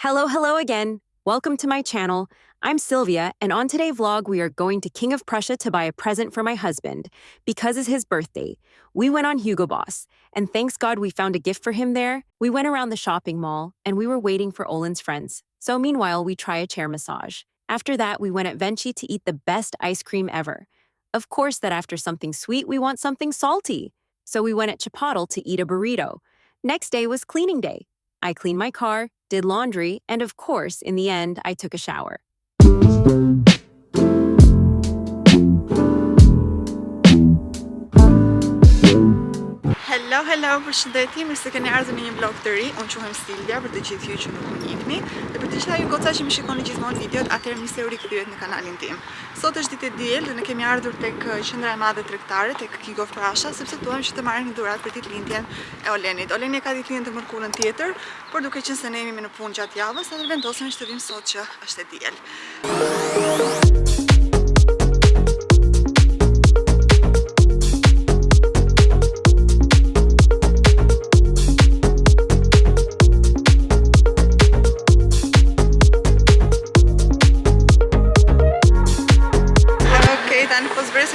Hello again. Welcome to my channel. I'm Sylvia, and on today's vlog, we are going to King of Prussia to buy a present for my husband. Because it's his birthday, we went on Hugo Boss, and thanks God we found a gift for him there. We went around the shopping mall, and we were waiting for Olin's friends. So meanwhile, we try a chair massage. After that, we went at Venchi to eat the best ice cream ever. Of course that after something sweet, we want something salty. So we went at Chipotle to eat a burrito. Next day was cleaning day. I cleaned my car, did laundry, and of course, in the end, I took a shower. Hello, përshëndetje, mirë se keni ardhur në një vlog të ri. Unë quhem Silvia, për të gjithë ju që nuk më njihni, dhe për të gjitha ju goca që më shikoni gjithmonë videot, atëherë mirë se u rikthyehet në kanalin tim. Sot është ditë e diel dhe ne kemi ardhur tek qendra e madhe tregtare, tek King of Prussia, sepse duam që të marrim një dhuratë për ditëlindjen e Olenit. Oleni ka ditëlindjen të mërkurën tjetër, por duke qenë se ne jemi në punë gjatë javës, atë vendosëm që të vim sot që është e diel.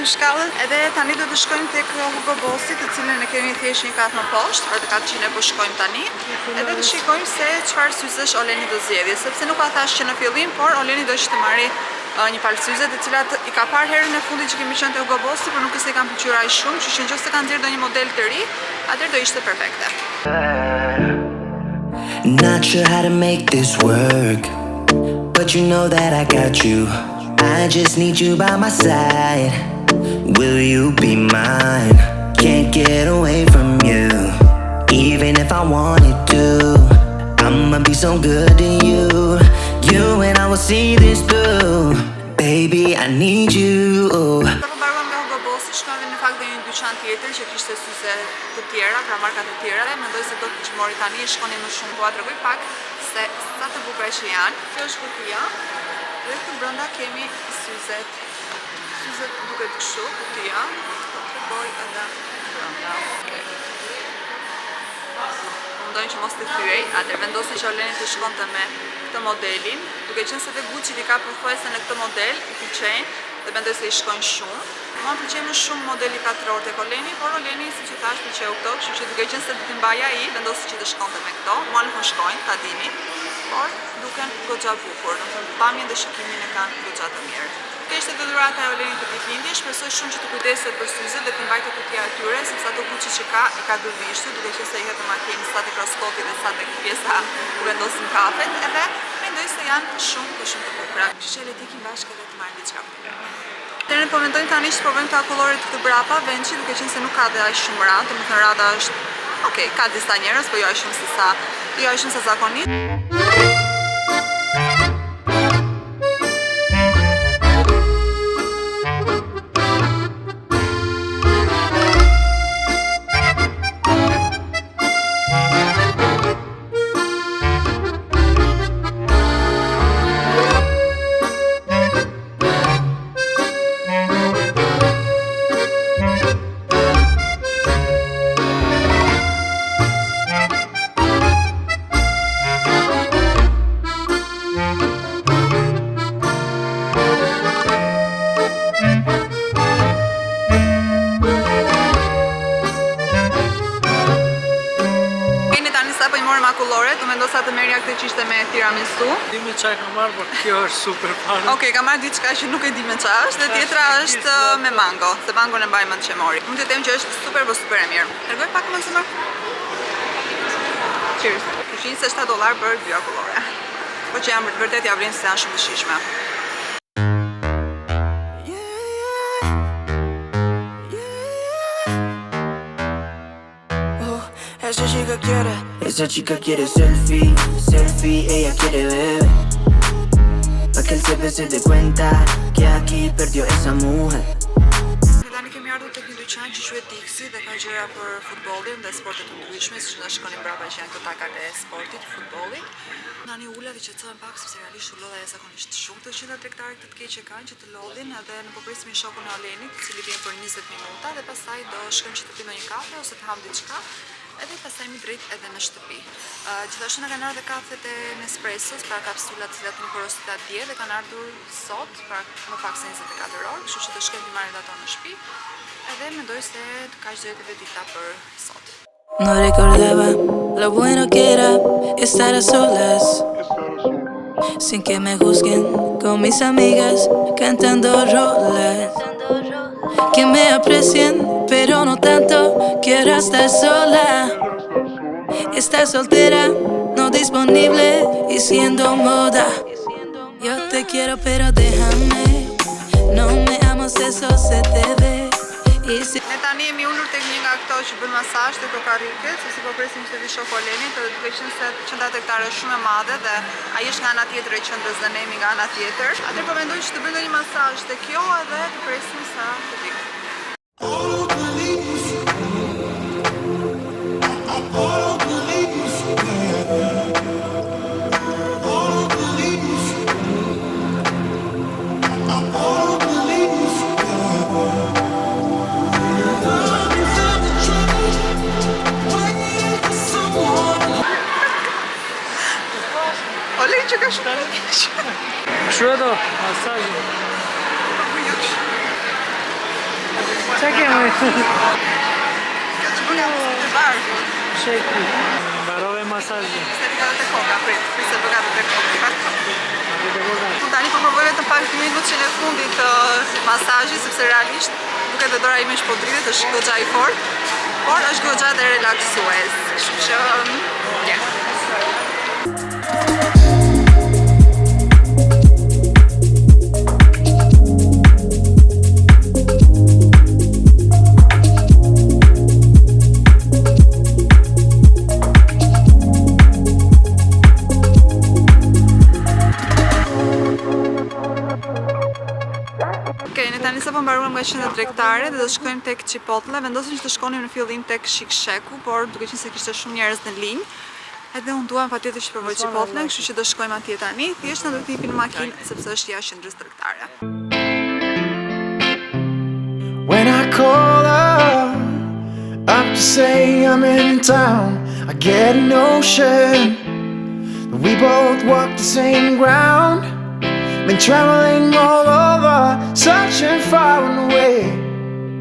Shkallët, edhe tani do të shkojmë tek Hugo Bossi, të cilën e kemi thjesht një kat më poshtë, për të katëqinë po shkojmë tani, edhe të shikojmë se çfarë syzesh Oleni do zgjedhë, sepse nuk ka thash që në fillim, por Oleni do të marrë një palë syze, të cilat I ka parë herën e fundit që kemi qenë te Hugo Bossi, por nuk i kanë pëlqyer aq shumë, kështu që nëse kanë nxjerrë ndonjë model të ri, atëherë do ishte perfekte. Not sure how to make this work, but you know that I got you. I just need you by my side. Will you be mine? Can't get away from you, even if I wanted to. I'ma be so good to you. You and I will see this through. Baby, I need you. Shkojmë në fakt në një dyqan tjetër që kishte syze të tjera, pra marka të tjera, dhe mendoj se do të çmori tani, shkonin më shumë, po a tregoj pak se sa të bukura që janë. Kjo është kutia, dhe këtu brenda kemi syzet. Syzet duket kështu, kutia, tregoj edhe brenda. Mendoj që mos të thyej, atë vendosi që Oleni të shkonte me këtë modelin, duke qenë se dhe Gucci I ka pothuajse në këtë model, I pëlqejnë dhe mendoj se I shkojnë shumë. Mua pëlqejnë më shumë modeli 4 tek Oleni, por Oleni siç I thash pëlqeu këto, kështu që duke qenë se do t'i mbaja ai, vendosi që të shkonte me këto. Mua nuk më shkojnë, ta dini, por duken goxha bukur, domethënë pamjen dhe shikimin e kanë goxha të mirë. Kjo ishte dhe dhurata e Olenit për ditëlindje, shpresoj shumë që të kujdeset për syzet dhe të mbajtë kutia e tyre, sepse ato Gucci që ka I ka gërvishtur, duke qenë se I hedhën makinë sa tek kroskoti dhe sa tek pjesa ku vendosin kafet, edhe mendoj se janë shumë të bukura. Kështu që le të ikim bashkë edhe të marrim diçka. Tërën po mendojmë tani që provojmë këto akulloret këtu brapa, Venchi, duke qenë se nuk ka dhe aq shumë radhë, domethënë radha është, okay, ka disa njerëz, po jo aq shumë sa zakonisht. Sa të merja këtë që ishte me tiramisu. Di me çaj ka marrë, por kjo është super fare. Okej, ka marrë diçka që nuk e di me çfarë është, dhe tjetra është me mango, se mangon e mbaj mend që mori. Mund të them që është super e mirë. Tregoj pak më së mërë. Cheers. Kishin se $7 për 2 akullore. Po që janë vërtet ja vlen se janë shumë të shijshme. Esa chica quiere selfie, ella quiere beber. Pa' que el jefe se dé cuenta que aquí perdió esa mujer. Tani kemi ardhur tek një dyqan që quhet Dixi dhe ka gjëra për futbollin dhe sportet të ndryshme, siç na shkonin brapa që janë këto takat e sportit, futbollit. Tani ula dhe qetësohem pak sepse realisht u lodha jashtëzakonisht shumë të qendra tregtare këtë keq që kanë që të lodhin, edhe në po prismin shokun e Olenit, I cili vjen për 20 minuta dhe pastaj do shkojmë që të pijmë një kafe ose të ham diçka. edhe pastaj mi drejt edhe në shtëpi. Gjithashtu na kanë ardhur kafet e Nespressos, pra kapsulat të cilat nuk porosita dje dhe kanë ardhur sot, pra më pak se 24 orë, kështu që të shkojmë të marrim ato në shtëpi. Edhe mendoj se kaq do jetë dita për sot. No recordaba lo bueno que era estar a solas, sin que me juzguen, con mis amigas cantando rolas, que me aprecien, pero no tanto, quiero estar sola, estar soltera, no disponible y siendo moda. Yo te quiero pero déjame, no me amas, eso se te ve. Ne tani jemi ulur tek një nga këto që bën masazh te kokarriket, sepse po presim që të vi shoku Olenin, të duke qenë se qendra tregtare është shumë e madhe dhe ai është nga ana tjetër e qendrës dhe ne jemi nga ana tjetër. Atëherë po mendoj që të bëjmë një masazh te kjo edhe të presim sa të vi. Olej që ka shumë Kështu e do, masazhi. Qa kemi? Kjo që bëja të vargu. Sheki. Mbarove masazhi. Se të të koka, prit se bëga të koka. Tani po provoj vetëm pak të minutën e fundit të masazhit, sepse realisht duket dhe dora ime është po dritet, është goxha i fort, por është goxha dhe relaksues. Kështu që, yeah. Tani sa po mbaruam nga qendra tregtare dhe do shkojmë tek Chipotle. Vendosim që të shkonim në fillim tek Shik Shack-u, por duke qenë se kishte shumë njerëz në linjë, edhe unë duam patjetër që provoj Chipotle, kështu që do shkojmë atje tani. Thjesht na duhet të hipim në makinë sepse është jashtë qendrës tregtare. When I call her up to say I'm in town, I get a notion that we both walk the same ground. Been traveling all over, searching far and away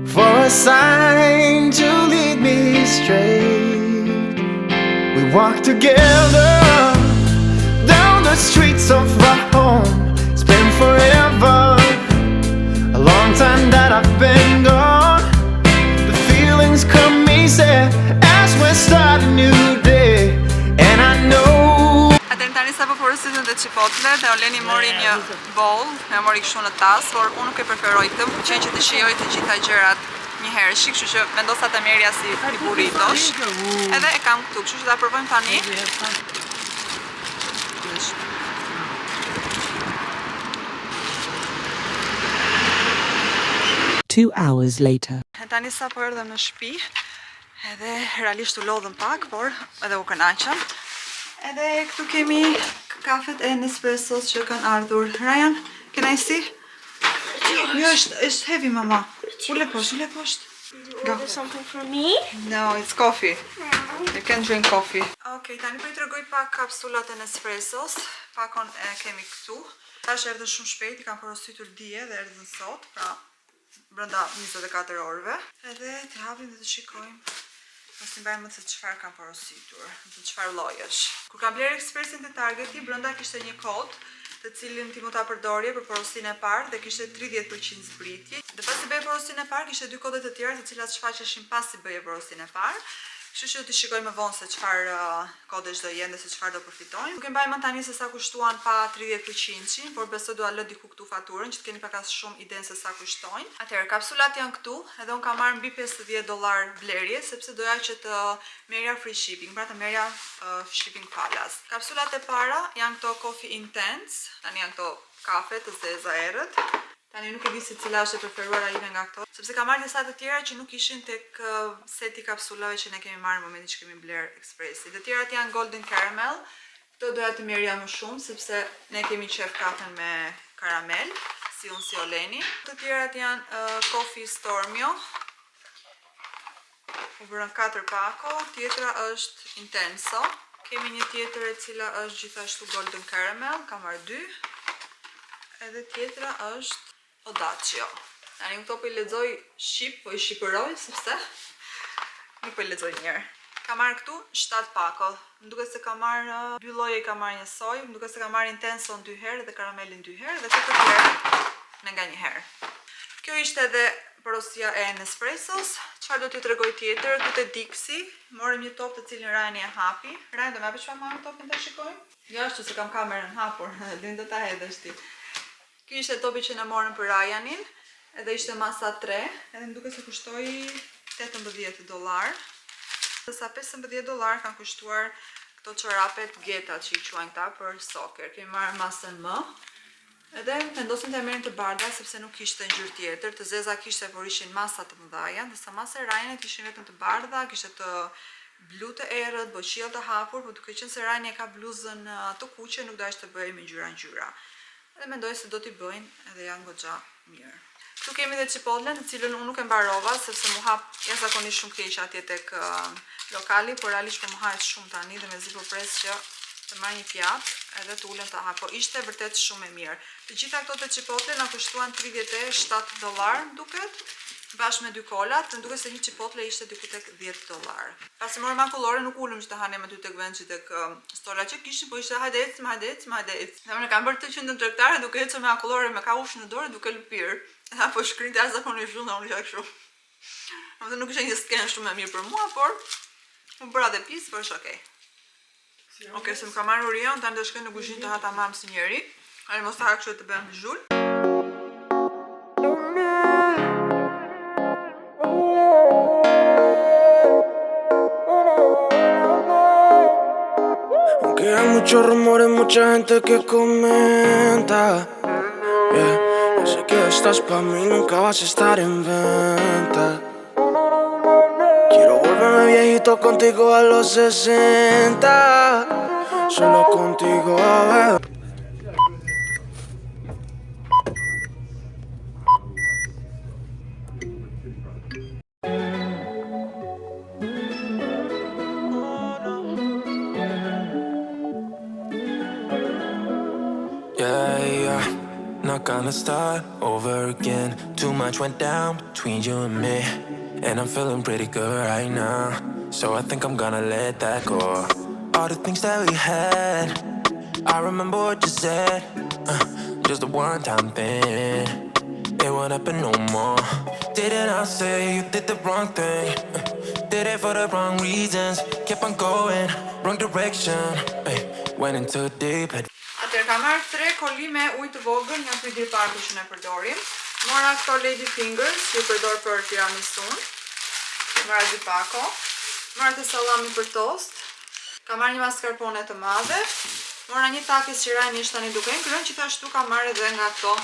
for a sign to lead me straight. We walk together down the streets of our home. It's been forever, a long time that I've been gone. The feelings come easy as we start a new day, and I know. Tani sa po porositën te Chipotle dhe Oleni mori një boll, me mori kështu në tas, por unë nuk e preferoj këtë, për qenë që të shijoj të gjitha gjërat një herëshi, kështu që vendosa ta merrja si burritos. Edhe e kam këtu, kështu që ta provojmë tani. 2 hours later. Tani sa po erdhëm në shtëpi, edhe realisht u lodhëm pak, por edhe u kënaqëm. Edhe këtu kemi kafet e Nespressos që kanë ardhur. Ryan, can I see? Jo, është heavy, mama. Ule poshtë. Go. Something for me? No, it's coffee. You can drink coffee. Okay, tani po I tregoj pak kapsulat e Nespressos. Pakon e kemi këtu. Tash erdhën shumë shpejt, I kam porositur dje dhe erdhën sot, pra brenda 24 orëve. Edhe të hapim dhe të shikojmë. Mos I mbajmë se çfarë kam porositur, se çfarë llojesh. Kur kam bler Expressin te Targeti, brenda kishte një kod, të cilin ti mund ta përdorje për porosinë e parë dhe kishte 30% zbritje. Dhe pasi bëje porosinë e parë, kishte dy kode të tjera të cilat shfaqeshin pasi bëje porosinë e parë. Kështu që do t'i shikojmë më vonë se çfarë kodesh do jenë dhe se çfarë do përfitojmë. Nuk e mbaj mend tani se sa kushtuan pa 30%, por besoj do a lë diku këtu faturën që të keni pak as shumë idenë se sa kushtojnë. Atëherë kapsulat janë këtu, edhe un kam marrë mbi $50 blerje sepse doja që të merrja free shipping, pra të merrja shipping falas. Kapsulat e para janë këto Coffee Intense, tani janë këto kafe të zeza errët. Tani nuk e di se cila është e preferuara ime nga këto, sepse kam marrë disa të tjera që nuk ishin tek seti kapsulave që ne kemi marrë në momentin që kemi bler Expressi. Të tjerat janë Golden Caramel. Këto doja të merrja më shumë sepse ne kemi qef kafen me karamel, si unë si Oleni. Të tjerat janë Coffee Stormio. U bërën 4 pako, tjetra është Intenso. Kemi një tjetër e cila është gjithashtu Golden Caramel, kam marrë 2. Edhe tjetra është Odaccio. Tani këto po I lexoj shqip, po I shqipëroj sepse nuk po I lexoj mirë. Kam marrë këtu 7 pako. Më duket se kam marrë 2 lloje, kam marrë një soj, më duket se kam marrë Intenso 2 herë dhe karamelin 2 herë dhe këtë herë në nga një herë. Kjo ishte edhe porosia e Nespressos. Çfarë do t'ju tregoj tjetër? Këtë Dixi, morëm një top të cilin Rani e hapi. Rani, do më japësh pak më topin ta shikoj? Ja, ashtu se kam kamerën hapur, din do ta hedhësh ti. Ky ishte topi që ne morëm për Ryanin, edhe ishte masa 3, edhe më duket se kushtoi $18. Sa $15 kanë kushtuar këto çorapet Geta që I quajnë këta për soccer. Kemi marrë masën M. Edhe vendosim të merrim të bardha sepse nuk kishte ngjyrë tjetër, të zeza kishte por ishin masa të mëdha, ndërsa masa e Ryanit ishin vetëm të bardha, kishte të blu të errët, boqiell të hapur, por duke qenë se Ryani ka bluzën të kuqe, nuk dashte të bëjë me ngjyra. Dhe mendoj se do t'i bëjnë edhe janë goxha mirë. Këtu kemi dhe Chipotle, në cilën unë nuk e mbarova sepse mu hap jashtëzakonisht shumë keq atje tek lokali, por realisht po më hahet shumë tani dhe mezi po pres që të marr një pjatë edhe të ulem ta hap. Po ishte vërtet shumë e mirë. Të gjitha këto të Chipotle na kushtuan $37 duket, bashkë me 2 kolat, më duket se një Chipotle ishte diku tek $10. Pasi morëm makullore nuk ulëm që të hanem aty tek vendi tek stola që kishin, po ishte hajde ec. Dhe unë kam bërë të qendrën tregtare duke ecur me makullore me kaush në dorë duke lëpir. Apo shkrinte jashtëzakonisht shumë, unë isha kështu. Domethënë nuk ishte një skenë shumë e mirë për mua, por më bëra dhe pis, por është okay. Okej, se më ka marrë urion, tani do shkoj në kuzhinë të ha tamam si njeri. Ai mos ta ha kështu të bëjmë zhul. Aunque hay muchos rumores, mucha gente que comenta, yeah. Yo sé que estás pa' mí, nunca vas a estar en venta. Quiero volverme viejito contigo a los 60, solo contigo, bebé. Yeah, not gonna start over again. Too much went down between you and me, and I'm feeling pretty good right now. So I think I'm gonna let that go. All the things that we had, I remember what you said, just a one-time thing. It won't happen no more. Didn't I say you did the wrong thing? Did it for the wrong reasons. Kept on going, wrong direction. Went into deep. Atëherë kam marrë 3 koli me ujë të vogël, nga ky Deer Parku që ne përdorim. Mora këto Lady Fingers, që përdor për tiramisun. Mora 2 pako. Mora të sallami për tost. Kam marrë një mascarpone të madhe. Mora një takis që Rani është tani duke ngrënë, gjithashtu kam marrë edhe nga këto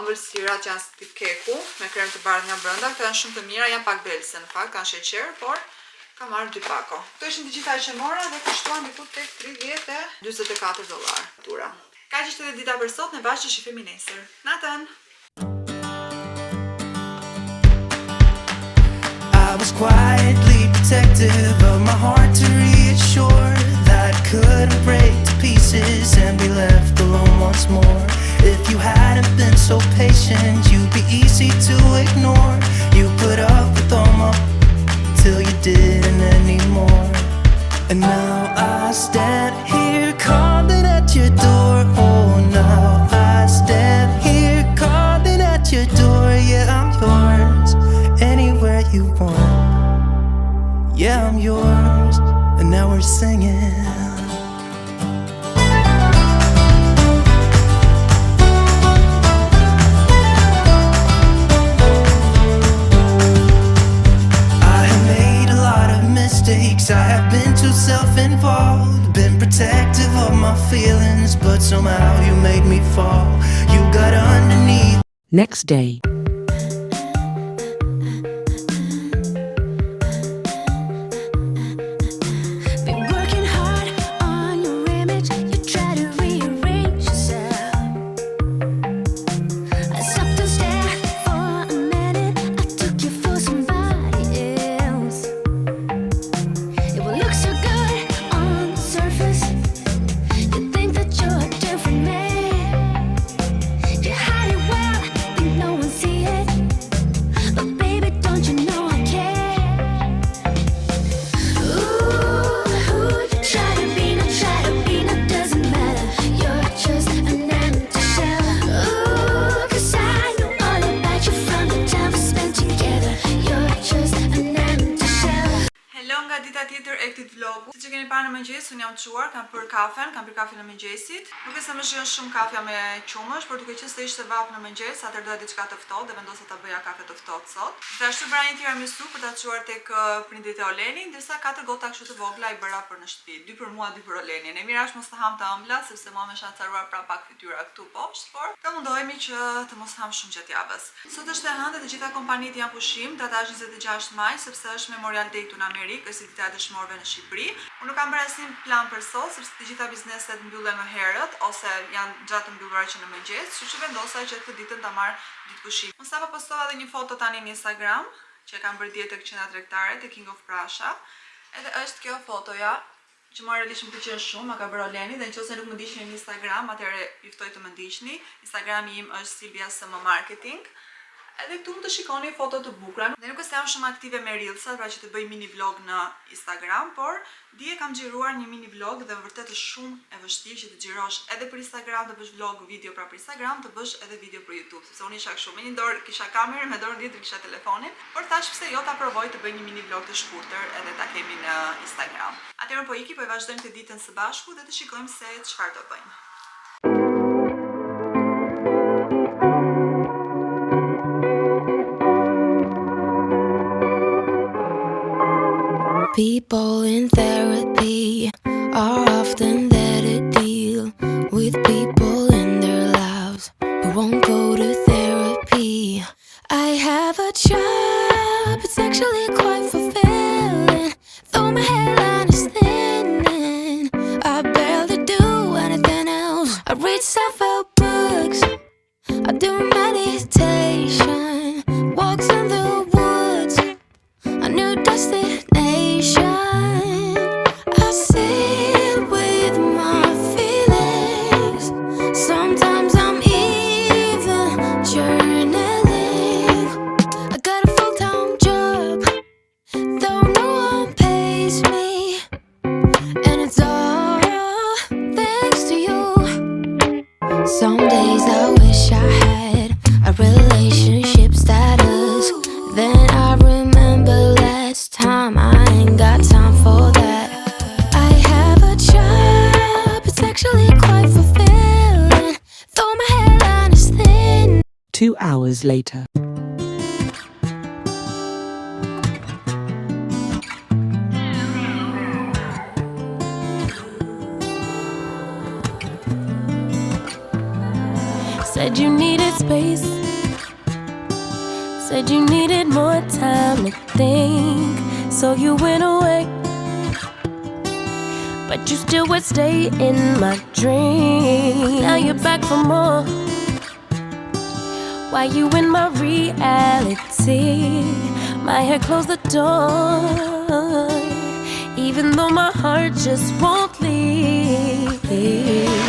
ëmbëlsira që janë tip keku, me krem të bardhë nga brenda. Këto janë shumë të mira, janë pak belse në fakt, kanë sheqer, por kam marrë 2 pako. Këto ishin të gjitha që mora dhe kushtuan diku tek $30-44 tura. Kaq ishte edhe dita për sot, ne bashkë shifemi nesër. Natën! I was quietly protective of my heart to reassure that I couldn't break to pieces and be left alone once more. If you hadn't been so patient, you'd be easy to ignore. You put up with all my till you didn't anymore. And now I stand here calling at your door. Oh, now I stand here calling at your door. Yeah, I'm yours, anywhere you want. Yeah, I'm yours, and now we're singing. I have been too self-involved, been protective of my feelings, but somehow you made me fall. You got underneath. Next day. Been working hard on your image, you try to rearrange yourself. I stopped to stare for a minute, I took you for somebody else. mëngjes, unë jam çuar, kam pirë kafen e mëngjesit. Nuk e se më shijon shumë kafja me qumësh, por duke qenë se ishte vap në mëngjes, atëherë doja diçka të ftohtë dhe vendosa ta bëja kafe të ftohtë sot. Gjithashtu bëra një tiramisu për ta çuar tek prindrit e Olenin, ndërsa 4 gota kështu të vogla i bëra për në shtëpi. 2 për mua, 2 për Olenin. E mira është mos të ham të ëmbla, sepse mua më shancaruar pra pak fytyra këtu poshtë, por të mundohemi që të mos ham shumë gjatë javës. Sot është e hënë dhe të gjitha kompanitë janë pushim, data është 26 maj, sepse është Memorial Day në Amerikë, është dita e dëshmorëve në Shqipëri. Unë nuk kam bërë asnjë plan për sot, sepse të gjitha bizneset mbyllen më herët ose janë gjatë mbyllura që në mëngjes, kështu që vendosa që këtë ditën ta marr ditë pushim. Unë sapo postova edhe një foto tani në Instagram, që e kam bërë dje tek qendra tregtare te King of Prussia. Edhe është kjo fotoja që mua realisht më pëlqen shumë, ma ka bërë Oleni dhe nëse nuk më ndiqni në Instagram, atëherë ju ftoj të më ndiqni. Instagrami im është Silvia SM Marketing. Edhe këtu më të shikoni foto të bukura. Dhe nuk është se jam shumë aktive me reelsat, pra që të bëj mini vlog në Instagram, por dje kam xhiruar një mini vlog dhe vërtet është shumë e vështirë që të xhirosh edhe për Instagram, të bësh vlog video pra për Instagram, të bësh edhe video për YouTube, sepse unë isha kështu, me një dorë kisha kamerën, me dorën tjetër kisha telefonin, por thash pse jo ta provoj të bëj një mini vlog të shkurtër edhe ta kemi në Instagram. Atëherë po iki, po e vazhdojmë të ditën së bashku dhe të shikojmë se çfarë do bëjmë. People in therapy are often there to deal with people in their lives who won't go to therapy. I have a job, it's actually quite fulfilling, though my hairline is thinning. I barely do anything else. I read self-help books, I do meditation, walks in the woods, a new destination. I sit with my feelings. Sometimes I'm even journaling. I got a full-time job, though no one pays me, and it's all thanks to you. Some days I wish I had a relationship status. Then I remember last time I ain't got time for that. I have a job, it's actually quite fulfilling, though my hairline is thin. 2 hours later. Said you needed space, said you needed more time to think, so you went away, but you still would stay in my dream. Now you're back for more. Why you in my reality? My hair closed the door, even though my heart just won't leave.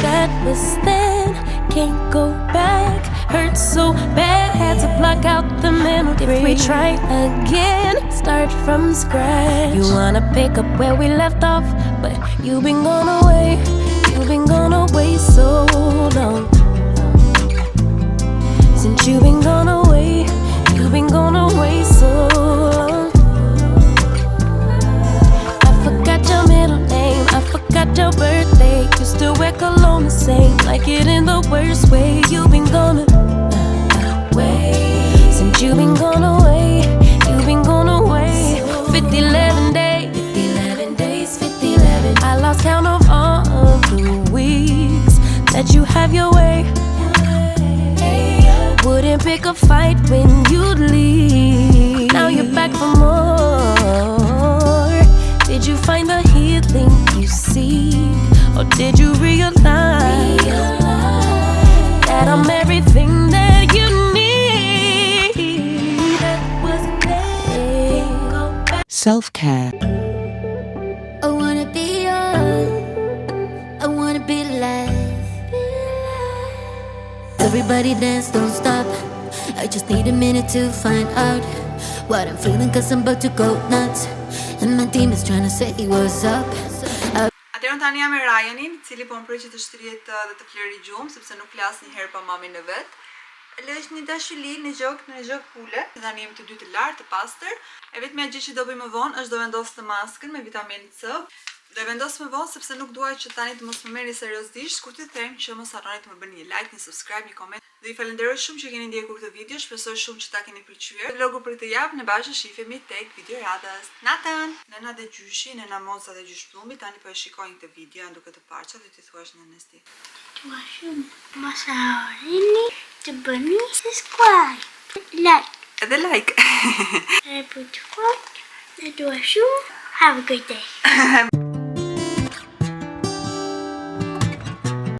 That was then, can't go back. Hurt so bad, had to block out the memory. If we try again, start from scratch. You wanna pick up where we left off, but you've been gone away. You've been gone away so long. Since you've been gone away, you've been gone away so long. I forgot your middle name, I forgot your birthday. You still wear cologne the same, like it in the worst way. You've been gone away. Since you've been gone away, you've been gone away. 50-11 days, 50-11 days, 50-11. I lost count of all of the weeks that you have your way. Wouldn't pick a fight when you'd leave. Now you're back for more. Did you find the healing you seek, or did you realize that I'm everything that you need? That was Self-care. I wanna be young, I wanna be alive. Everybody dance, don't stop. I just need a minute to find out what I'm feeling, cause I'm about to go nuts, and my demon's trying to say what's up. Atëherë tani jam me Ryanin, i cili po më prej që të shtrihet dhe të fleri gjumë, sepse nuk flas një herë pa mamin në vet. Lë është një dashuli në gjok pule. Tani jemi të dy të lartë, të pastër. E vetmja gjë që do bëj më vonë është do vendos të maskën me vitaminë C. Do e vendos më vonë sepse nuk dua që tani të mos më merrni seriozisht kur t'i them që mos harroni të më bëni një like, një subscribe, një comment. Dhe ju falenderoj shumë që keni ndjekur këtë video, shpresoj shumë që ta keni pëlqyer. Vlogu për këtë javë ne bashkë shihemi tek video radhës. Natën. Nena dhe gjyshi, nena Monza dhe gjysh plumbi tani po e shikojnë këtë video, janë duke të parë çfarë do t'i thuash nënës ti. Dua shumë mos harroni të bëni subscribe, like. Edhe like. Dua shumë. Have a good day.